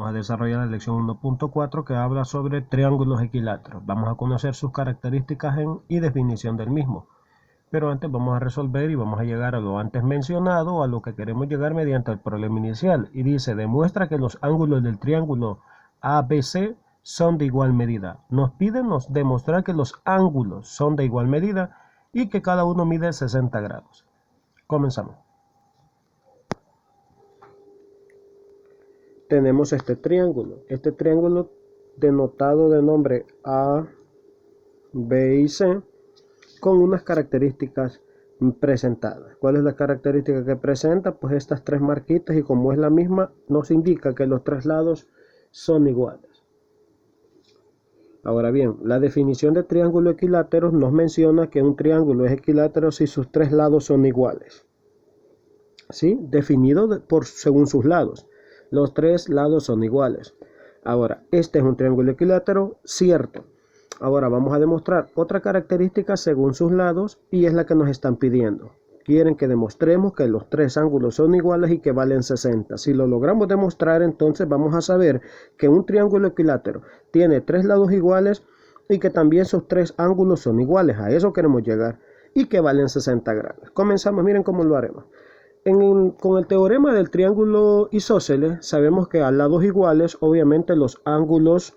Vamos a desarrollar la lección 1.4 que habla sobre triángulos equiláteros. Vamos a conocer sus características y definición del mismo. Pero antes vamos a resolver y vamos a llegar a lo antes mencionado, a lo que queremos llegar mediante el problema inicial. Y dice, demuestra que los ángulos del triángulo ABC son de igual medida. Nos piden demostrar que los ángulos son de igual medida y que cada uno mide 60 grados. Comenzamos. Tenemos este triángulo denotado de nombre A, B y C, con unas características presentadas. ¿Cuál es la característica que presenta? Pues estas tres marquitas, y como es la misma, nos indica que los tres lados son iguales. Ahora bien, la definición de triángulo equilátero nos menciona que un triángulo es equilátero si sus tres lados son iguales. ¿Sí? Definido según sus lados. Los tres lados son iguales. Ahora, este es un triángulo equilátero, cierto. Ahora vamos a demostrar otra característica según sus lados, y es la que nos están pidiendo. Quieren que demostremos que los tres ángulos son iguales y que valen 60. Si lo logramos demostrar, entonces vamos a saber que un triángulo equilátero tiene tres lados iguales y que también sus tres ángulos son iguales. A eso queremos llegar. Y que valen 60 grados. Comenzamos, miren cómo lo haremos. Con el teorema del triángulo isósceles, sabemos que a lados iguales, obviamente los ángulos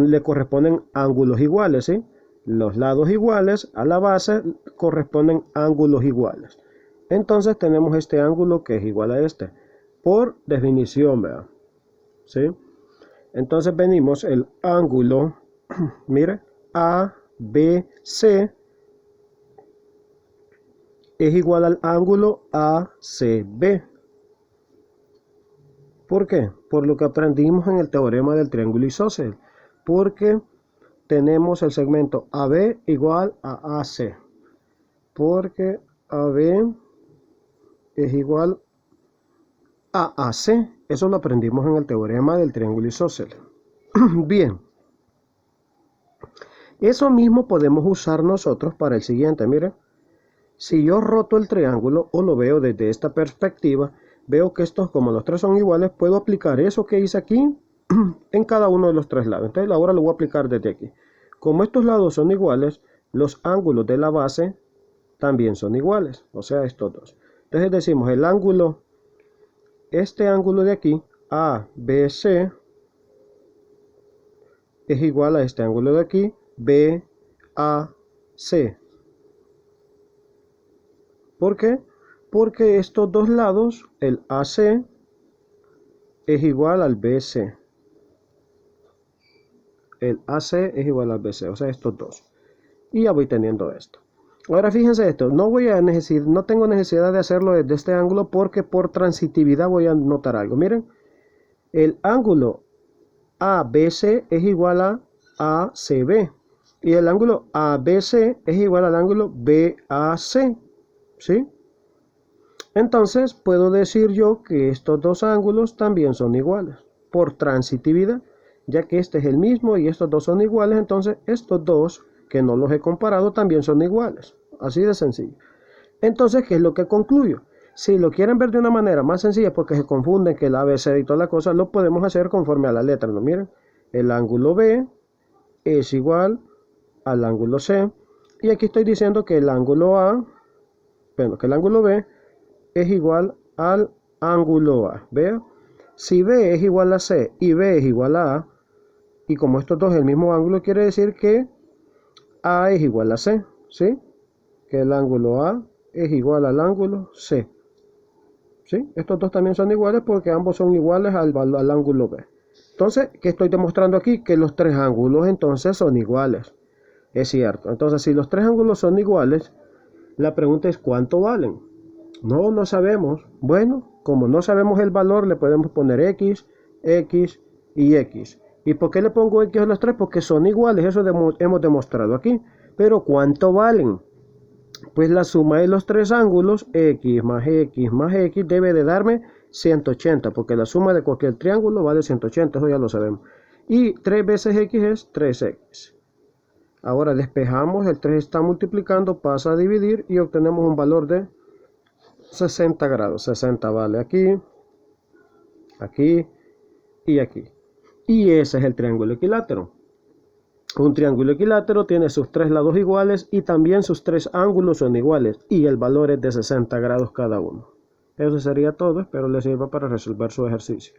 le corresponden ángulos iguales, ¿sí? Los lados iguales a la base corresponden ángulos iguales. Entonces tenemos este ángulo que es igual a este, por definición, ¿verdad? ¿Sí? Entonces venimos el ángulo, mire, ABC es igual al ángulo ACB. ¿Por qué? Por lo que aprendimos en el teorema del triángulo isósceles. Porque tenemos el segmento AB igual a AC. Porque AB es igual a AC. Eso lo aprendimos en el teorema del triángulo isósceles. Bien. Eso mismo podemos usar nosotros para el siguiente. Miren. Si yo roto el triángulo o lo veo desde esta perspectiva, veo que estos, como los tres son iguales, puedo aplicar eso que hice aquí en cada uno de los tres lados. Entonces ahora lo voy a aplicar desde aquí. Como estos lados son iguales, los ángulos de la base también son iguales, o sea, estos dos. Entonces decimos el ángulo, este ángulo de aquí, ABC, es igual a este ángulo de aquí, BAC. ¿Por qué? Porque estos dos lados, el AC es igual al BC. El AC es igual al BC, o sea, estos dos. Y ya voy teniendo esto. Ahora fíjense esto, no tengo necesidad de hacerlo desde este ángulo porque por transitividad voy a notar algo. Miren, el ángulo ABC es igual a ACB. Y el ángulo ABC es igual al ángulo BAC. ¿Sí? Entonces puedo decir yo que estos dos ángulos también son iguales por transitividad, ya que este es el mismo y estos dos son iguales. Entonces estos dos que no los he comparado también son iguales, así de sencillo. Entonces, ¿qué es lo que concluyo? Si lo quieren ver de una manera más sencilla, porque se confunden que el ABC y toda la cosa, lo podemos hacer conforme a la letra, ¿no? Miren, el ángulo B es igual al ángulo C, y aquí estoy diciendo que el ángulo A, bueno, que el ángulo B es igual al ángulo A. Vea, si B es igual a C y B es igual a A, y como estos dos es el mismo ángulo, quiere decir que A es igual a C, ¿sí? Que el ángulo A es igual al ángulo C. ¿Sí? Estos dos también son iguales porque ambos son iguales al ángulo B. Entonces, ¿qué estoy demostrando aquí? Que los tres ángulos entonces son iguales. Es cierto. Entonces, si los tres ángulos son iguales, la pregunta es ¿cuánto valen? No sabemos. Bueno, como no sabemos el valor, le podemos poner X, X y X. ¿Y por qué le pongo X a los tres? Porque son iguales, eso hemos demostrado aquí. Pero ¿cuánto valen? Pues la suma de los tres ángulos, X más X más X, debe de darme 180, porque la suma de cualquier triángulo vale 180, eso ya lo sabemos. Y 3 veces X es 3X. Ahora despejamos, el 3 está multiplicando, pasa a dividir y obtenemos un valor de 60 grados. 60 vale aquí, aquí y aquí. Y ese es el triángulo equilátero. Un triángulo equilátero tiene sus 3 lados iguales y también sus 3 ángulos son iguales y el valor es de 60 grados cada uno. Eso sería todo, espero les sirva para resolver su ejercicio.